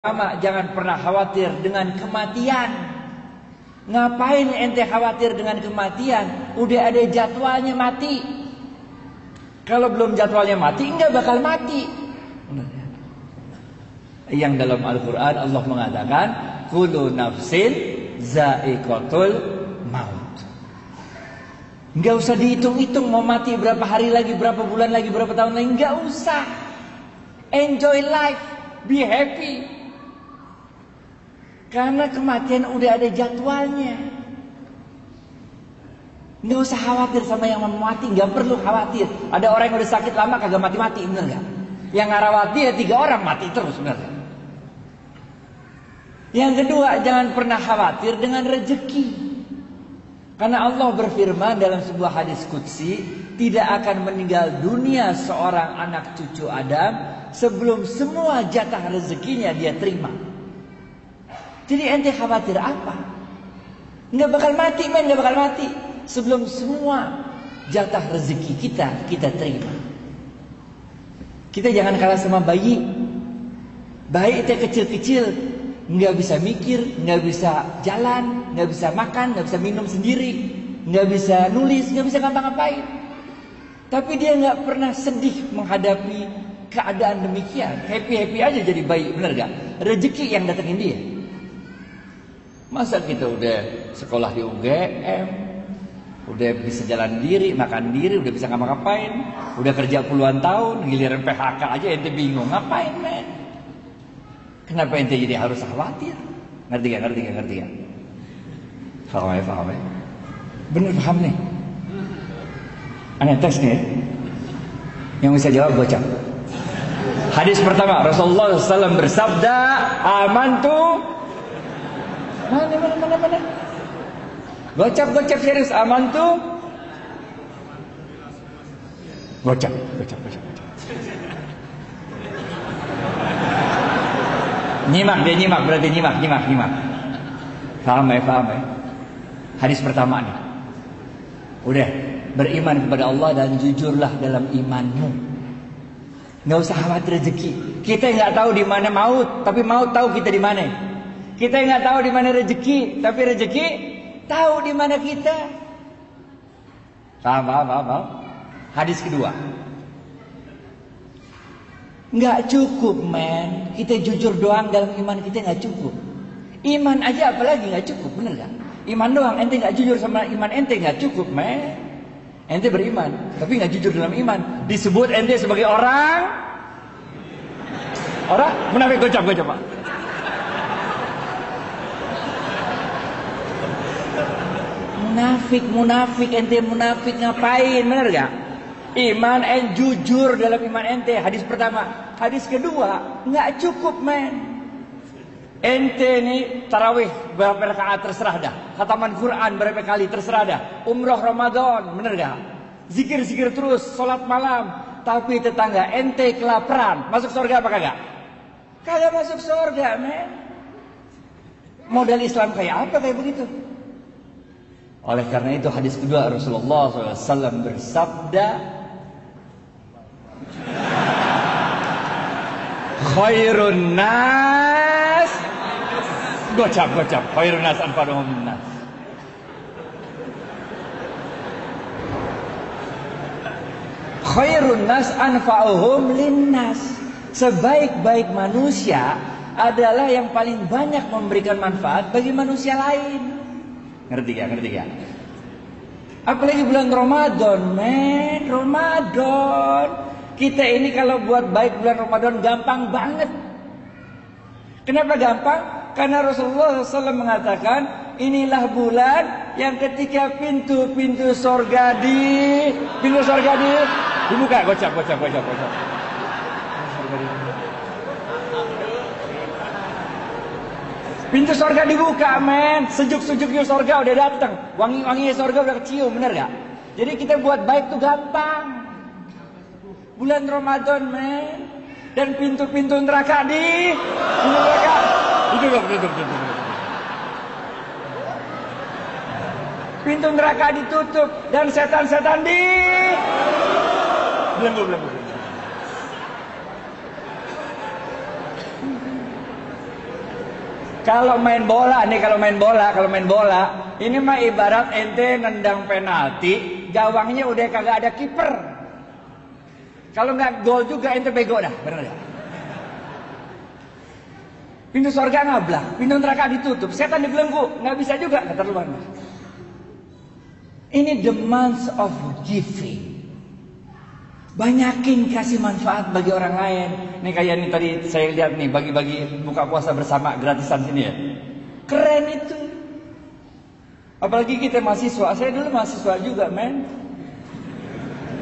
Jangan pernah khawatir dengan kematian. Ngapain ente khawatir dengan kematian? Udah ada jadwalnya mati. Kalau belum jadwalnya mati, enggak bakal mati. Yang dalam Al-Quran Allah mengatakan, kullu nafsin za'iqatul maut. Enggak usah dihitung-hitung mau mati berapa hari lagi, berapa bulan lagi, berapa tahun lagi. Enggak usah. Enjoy life, be happy. Karena kematian udah ada jadwalnya. Nggak usah khawatir sama yang mau mati, nggak perlu khawatir. Ada orang yang udah sakit lama kagak mati-mati, bener nggak? Yang ngarawati ya 3 orang mati terus, bener nggak? Yang kedua, jangan pernah khawatir dengan rezeki. Karena Allah berfirman dalam sebuah hadis qudsi, tidak akan meninggal dunia seorang anak cucu Adam sebelum semua jatah rezekinya dia terima. Jadi ente khawatir apa? Nggak bakal mati, nggak bakal mati sebelum semua jatah rezeki kita terima. Kita jangan kalah sama bayi. Bayi itu kecil-kecil, nggak bisa mikir, nggak bisa jalan, nggak bisa makan, nggak bisa minum sendiri, nggak bisa nulis, nggak bisa ngapa-ngapain. Tapi dia nggak pernah sedih menghadapi keadaan demikian. Happy aja jadi bayi, bener gak? Rezeki yang datengin dia. Masa kita udah sekolah di UGM, udah bisa jalan diri, makan diri, udah bisa ngapa-ngapain, udah kerja puluhan tahun, giliran PHK aja ente bingung ngapain, men? Kenapa ente jadi harus khawatir? Ngerti gak? Paham ya? Bener paham nih? Aneh tes nih. Yang bisa jawab gocap. Hadis pertama, Rasulullah SAW bersabda, amantu. Mana? Gocap serius, amantu. Gocap. Nyimak, berarti nyimak. Paham ya? Hadis pertama nih. Udah, beriman kepada Allah dan jujurlah dalam imanmu. Nggak usah khawatir rezeki. Kita nggak tahu di mana maut, tapi maut tahu kita di mana. Kita nggak tahu di mana rezeki, tapi rezeki tahu di mana kita. Paham? Hadis kedua. Nggak cukup, men. Kita jujur doang dalam iman kita nggak cukup. Iman aja apalagi nggak cukup, bener gak? Iman doang, ente nggak jujur sama iman ente nggak cukup, men. Ente beriman, tapi nggak jujur dalam iman. Disebut ente sebagai orang munafik. Gocap Pak. Munafik, ente munafik ngapain, bener gak? Iman jujur dalam iman ente, hadis pertama. Hadis kedua, nggak cukup, men. Ente nih tarawih berapa rakaat terserah dah, khataman Quran berapa kali terserah dah, umroh Ramadan, bener gak? Zikir terus, sholat malam, tapi tetangga ente kelaparan, masuk surga apa kagak? Kagak masuk surga, men. Modal Islam kayak apa kayak begitu? Oleh karena itu hadis kedua Rasulullah SAW bersabda, khairun nas, gocap, khairun nas anfa'uhum linnas. Khairun nas anfa'uhum linnas. Sebaik-baik manusia adalah yang paling banyak memberikan manfaat bagi manusia lain. Ngerti gak? Apalagi bulan Ramadan, men. Ramadan. Kita ini kalau buat baik bulan Ramadan gampang banget. Kenapa gampang? Karena Rasulullah SAW mengatakan, inilah bulan yang ketika pintu sorga dibuka. Gocap. Pintu sorga dibuka, men. Sejuk-sejuknya sorga udah datang. Wangi-wanginya sorga udah kecium, bener gak? Jadi kita buat baik tuh gampang. Bulan Ramadan, men. Dan pintu-pintu neraka ditutup. Pintu neraka ditutup dan setan-setan belum. Kalau main bola nih, kalau main bola, ini mah ibarat ente nendang penalti, gawangnya udah kagak ada kiper. Kalau nggak gol juga ente bego dah, bener ya? Pintu surga ngablak, pintu neraka ditutup, setan dibelenggu, nggak bisa juga, keterlaluan. Ini the month of giving. Banyakin kasih manfaat bagi orang lain. Nih kayak ini tadi saya lihat nih, bagi-bagi buka puasa bersama gratisan sini ya. Keren itu. Apalagi kita mahasiswa, saya dulu mahasiswa juga men.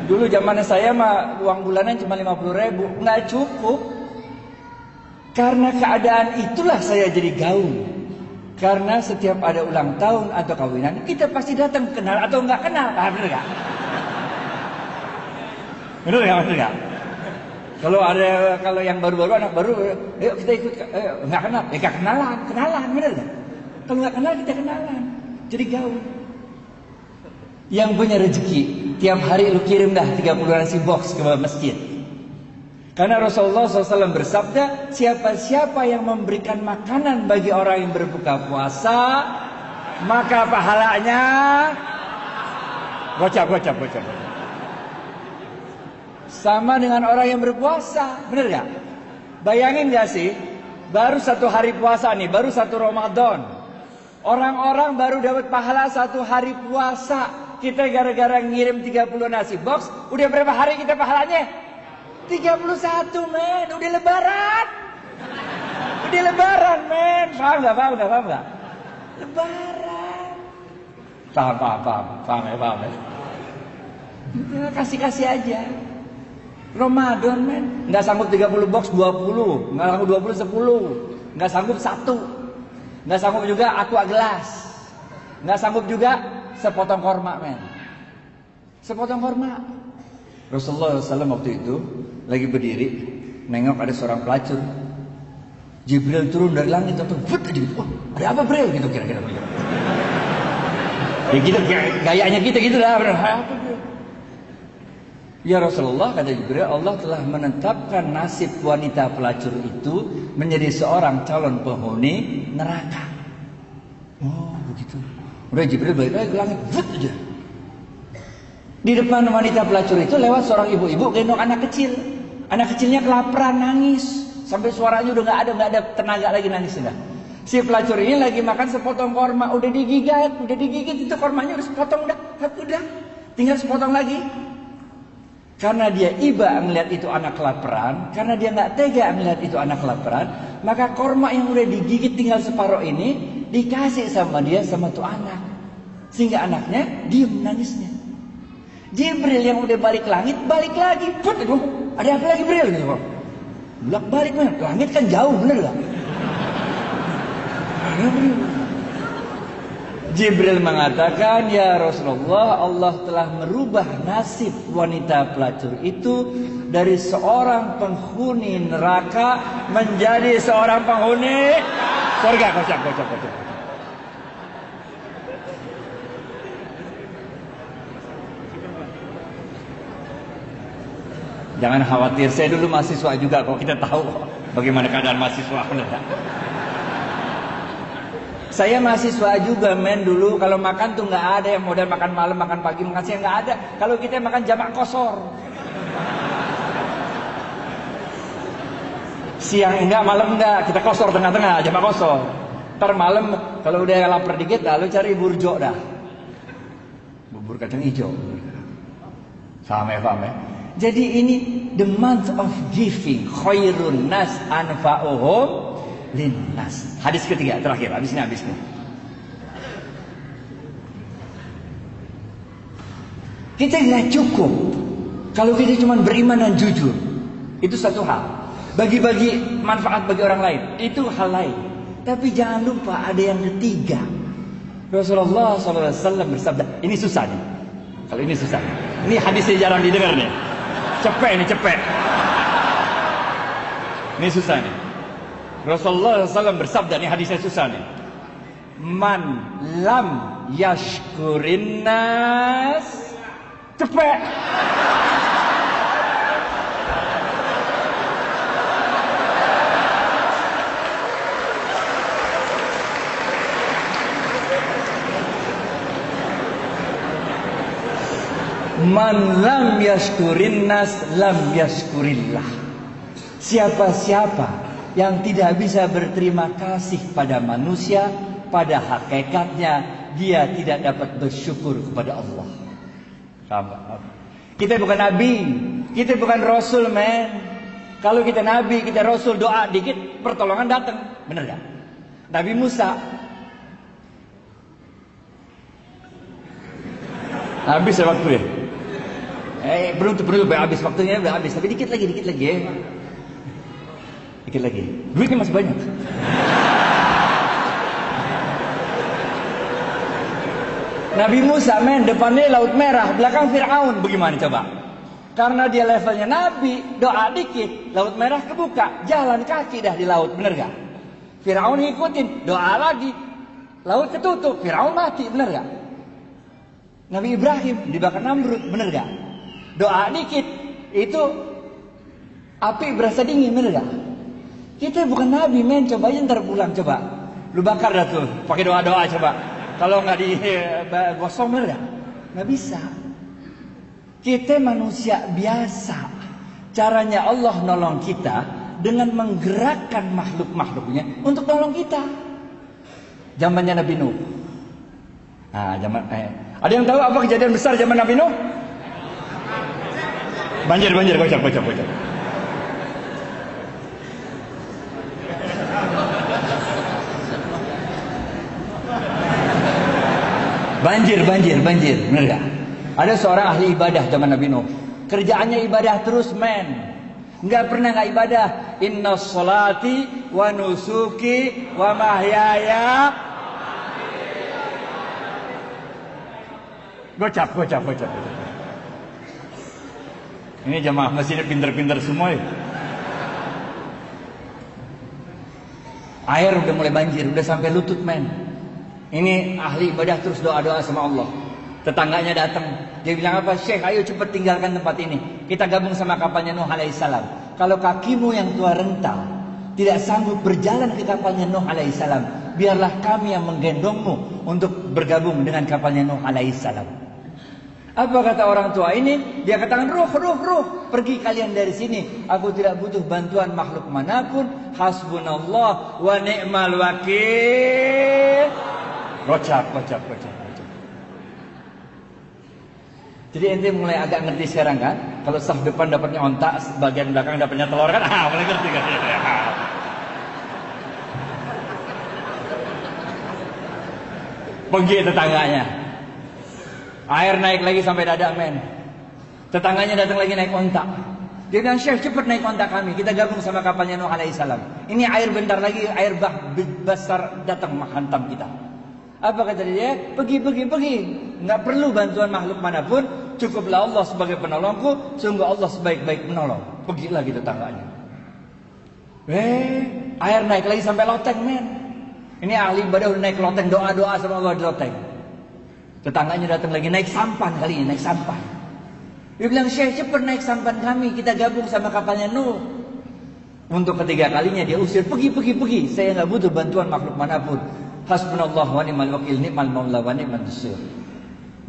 Dulu zamannya saya mah uang bulanan cuma 50.000, nggak cukup. Karena keadaan itulah saya jadi gaul. Karena setiap ada ulang tahun atau kawinan, kita pasti datang, kenal atau nggak kenal, bener nggak? Bener nggak? Kalau yang baru-baru, anak baru, ayo kita ikut, nggak kenal, kenalan, bener nggak? Kalau nggak kenal kita kenalan, jadi gaul. Yang punya rezeki, tiap hari lu kirim dah 30 nasi box ke masjid. Karena Rasulullah SAW bersabda, siapa-siapa yang memberikan makanan bagi orang yang berbuka puasa, maka pahalanya gocap. Sama dengan orang yang berpuasa, bener gak? Bayangin gak sih, baru 1 hari puasa nih, baru 1 Ramadan. Orang-orang baru dapat pahala 1 hari puasa. Kita gara-gara ngirim 30 nasi box, udah berapa hari kita pahalanya? 31 men, udah lebaran men, paham gak? Lebaran, paham ya. Kasih aja. Ramadan men, nggak sanggup 30 box 20, nggak sanggup 20 10, nggak sanggup 1, nggak sanggup juga aqua gelas, nggak sanggup juga sepotong korma men, sepotong korma. Rasulullah SAW waktu itu lagi berdiri, nengok ada seorang pelacur. Jibril turun dari langit atau ada apa Bril gitu kira-kira. Ya gitu gayanya kita gitu lah. Apa Bril? Ya Rasulullah, kata Jibril, Allah telah menetapkan nasib wanita pelacur itu menjadi seorang calon penghuni neraka. Oh begitu. Udah Jibril balik lagi ke langit, aja. Di depan wanita pelacur itu lewat seorang ibu-ibu gendong anak kecil. Anak kecilnya kelaparan nangis sampai suaranya udah nggak ada tenaga lagi nangis sudah. Si pelacur ini lagi makan sepotong korma, udah digigit itu kormanya udah sepotong udah tinggal sepotong lagi. Karena dia iba melihat itu anak kelaparan, karena dia nggak tega melihat itu anak kelaparan, maka korma yang udah digigit tinggal separuh ini dikasih sama dia sama tuh anak, sehingga anaknya diem nangisnya. Jibril yang udah balik langit, balik lagi. Ada apa lagi Bril? Gitu, balik man. Langit kan jauh, bener gak? Jibril mengatakan, ya Rasulullah, Allah telah merubah nasib wanita pelacur itu dari seorang penghuni neraka menjadi seorang penghuni surga. Kocak. Jangan khawatir, saya dulu mahasiswa juga kok, kita tahu bagaimana keadaan mahasiswa. Saya mahasiswa juga men dulu, kalau makan tuh nggak ada yang modal makan malam, makan pagi, makan siang nggak ada. Kalau kita makan jamak kosor. Siang enggak, malam enggak, kita kosor tengah-tengah, jamak kosor. Ntar malam kalau udah lapar dikit, lalu cari burjo dah. Bubur kacang hijau. Paham ya? Jadi ini the month of giving, khairun nas anfa'uhum linnas. Hadis ketiga terakhir, habis ini. Kita nggak cukup kalau kita cuma beriman dan jujur. Itu satu hal. Bagi-bagi manfaat bagi orang lain, itu hal lain. Tapi jangan lupa ada yang ketiga. Rasulullah SAW bersabda, ini susah nih. Kalau ini susah. Ini hadisnya jarang didengar nih. Cepet. Ini susah nih. Rasulullah SAW bersabda, nih hadisnya susah nih. Man lam yashkurin nas. Cepet. Man lam yashkurin nas lam yashkurillah. Siapa-siapa yang tidak bisa berterima kasih pada manusia, pada hakikatnya dia tidak dapat bersyukur kepada Allah. Kita bukan nabi, kita bukan rasul, men. Kalau kita nabi, kita rasul, doa dikit pertolongan datang, benar gak? Nabi Musa habis waktu ya. Belum habis waktunya, udah habis. Tapi dikit lagi ya. Dikit lagi. Duitnya masih banyak. Nabi Musa, men, depannya Laut Merah, belakang Fir'aun. Bagaimana coba? Karena dia levelnya Nabi, doa dikit, Laut Merah kebuka, jalan kaki dah di laut, bener gak? Fir'aun ngikutin, doa lagi, laut ketutup, Fir'aun mati, bener gak? Nabi Ibrahim dibakar Namrud, bener gak? Doa dikit, itu api berasa dingin, bener gak? Kita bukan Nabi, men, coba aja ntar pulang, coba. Lu bakar dah tuh, pakai doa-doa coba. Kalau nggak digosong, bener gak? Nggak bisa. Kita manusia biasa. Caranya Allah nolong kita dengan menggerakkan makhluk-makhluknya untuk nolong kita. Zamannya Nabi Nuh. Nah, ada yang tahu apa kejadian besar zaman Nabi Nuh? Banjir, kocak. Banjir, bener gak? Ada seorang ahli ibadah zaman Nabi Nuh. Kerjaannya ibadah terus, men. Nggak pernah nggak ibadah. Inna sholati wa nusuki wa mahyaya. Gocap. Ini jamaah masjidnya pinter-pinter semua ya. Air udah mulai banjir, udah sampai lutut, men. Ini ahli ibadah terus doa-doa sama Allah. Tetangganya datang, dia bilang apa? Syekh, ayo cepat tinggalkan tempat ini. Kita gabung sama kapalnya Nuh alaihissalam. Kalau kakimu yang tua rental tidak sanggup berjalan ke kapalnya Nuh alaihissalam, biarlah kami yang menggendongmu untuk bergabung dengan kapalnya Nuh alaihissalam. Apa kata orang tua ini? Dia katakan, ruh, pergi kalian dari sini. Aku tidak butuh bantuan makhluk manapun. Hasbunallah wa ni'mal wakil. Kocak. Jadi ente mulai agak ngerti sekarang kan? Kalau saf depan dapatnya ontak, bagian belakang dapatnya telur kan? Mulai ngerti kan? Pergi tetangganya. Air naik lagi sampai dada, men. Tetangganya datang lagi naik ontak. Dia bilang, Syekh, cepat naik ontak kami. Kita gabung sama kapalnya Nuh alaihissalam. Ini air bentar lagi, air besar datang menghantam kita. Apa kata dia? Pergi. Nggak perlu bantuan makhluk manapun. Cukuplah Allah sebagai penolongku. Sungguh Allah sebaik-baik penolong. Pergilah gitu tetangganya. Air naik lagi sampai loteng, men. Ini ahli ibadah udah naik loteng, doa-doa sama Allah di loteng. Tetangganya datang lagi naik sampan kali ini, naik sampan. Dia bilang, Syekh, cepat naik sampan kami. Kita gabung sama kapalnya Nuh. Untuk ketiga kalinya dia usir, pergi. Saya nggak butuh bantuan makhluk manapun. Hasbunallah wa ni'mal wakil, ni'mal maula wa ni'man nasir.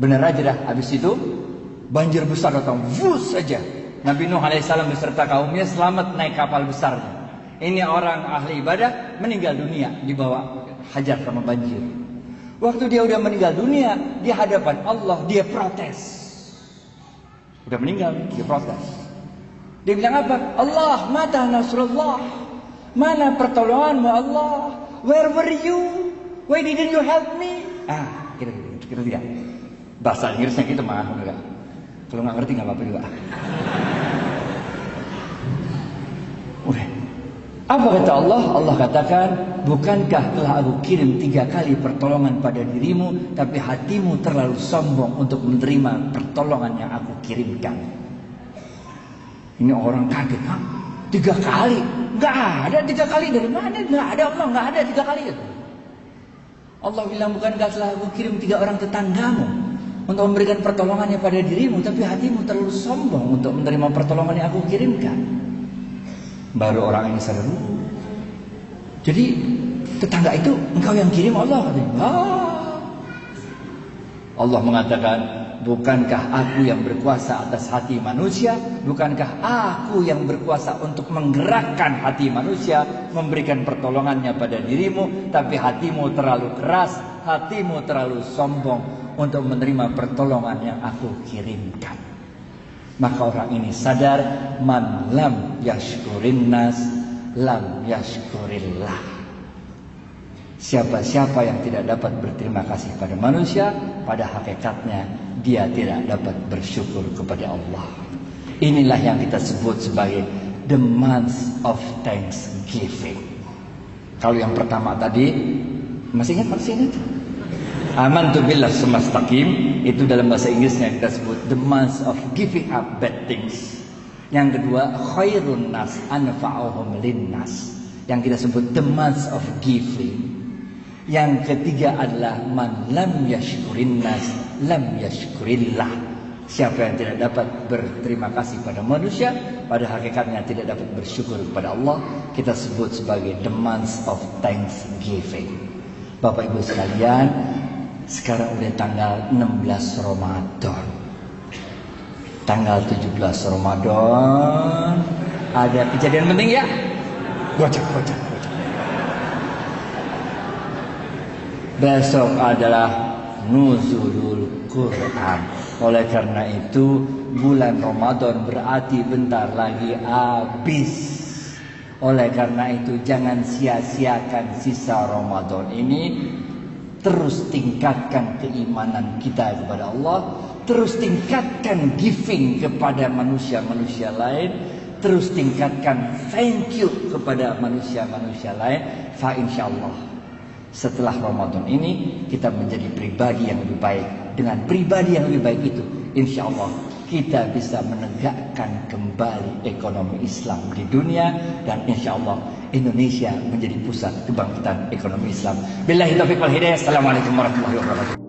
Benar aja dah. Habis itu banjir besar datang, vus saja. Nabi Nuh alaihissalam beserta kaumnya selamat naik kapal besarnya. Ini orang ahli ibadah meninggal dunia dibawa hajar sama banjir. Waktu dia udah meninggal dunia di hadapan Allah, dia protes. Udah meninggal, dia protes. Dia bilang apa? Allah, mata nasrullah. Mana pertolonganmu Allah? Where were you? Why didn't you help me? Kira dia. Bahasa Inggrisnya gitu mah, enggak. Kalau nggak ngerti nggak apa-apa juga. Udah. Apa kata Allah? Allah katakan, bukankah telah aku kirim 3 kali pertolongan pada dirimu, tapi hatimu terlalu sombong untuk menerima pertolongan yang aku kirimkan. Ini orang kaget, 3 kali? Nggak ada 3 kali, dari mana? Nggak ada Allah, nggak ada 3 kali. Allah bilang, bukankah telah aku kirim 3 orang tetanggamu untuk memberikan pertolongannya pada dirimu, tapi hatimu terlalu sombong untuk menerima pertolongan yang aku kirimkan. Baru orang ini sadar. Jadi tetangga itu engkau yang kirim Allah, katanya. Allah mengatakan, bukankah aku yang berkuasa atas hati manusia? Bukankah aku yang berkuasa untuk menggerakkan hati manusia, memberikan pertolongannya pada dirimu? Tapi hatimu terlalu keras, hatimu terlalu sombong untuk menerima pertolongan yang aku kirimkan. Maka orang ini sadar, man lam yashkurin nas lam yashkurillah. Siapa-siapa yang tidak dapat berterima kasih pada manusia, pada hakikatnya dia tidak dapat bersyukur kepada Allah. Inilah yang kita sebut sebagai the month of thanksgiving. Kalau yang pertama tadi, masih ingat? Amantu billah sumastaqim, itu dalam bahasa Inggrisnya kita sebut the month of giving up bad things. Yang kedua, khairun nas anfa'uhum linnas, yang kita sebut the month of giving. Yang ketiga adalah man lam yashkurin nas lam yashkurillah. Siapa yang tidak dapat berterima kasih pada manusia, pada hakikatnya tidak dapat bersyukur kepada Allah, kita sebut sebagai the month of thanksgiving. Bapak Ibu sekalian, sekarang udah tanggal 16 Ramadan. Tanggal 17 Ramadan ada kejadian penting ya? Gocek. Besok adalah nuzulul Quran. Oleh karena itu bulan Ramadan berarti bentar lagi habis. Oleh karena itu jangan sia-siakan sisa Ramadan ini. Terus tingkatkan keimanan kita kepada Allah, terus tingkatkan giving kepada manusia-manusia lain, terus tingkatkan thank you kepada manusia-manusia lain. Fa insyaallah setelah Ramadan ini kita menjadi pribadi yang lebih baik. Dengan pribadi yang lebih baik itu, insya Allah kita bisa menegakkan kembali ekonomi Islam di dunia, dan insya Allah Indonesia menjadi pusat kebangkitan ekonomi Islam. Billahi taufiq wal hidayah. Assalamualaikum warahmatullahi wabarakatuh.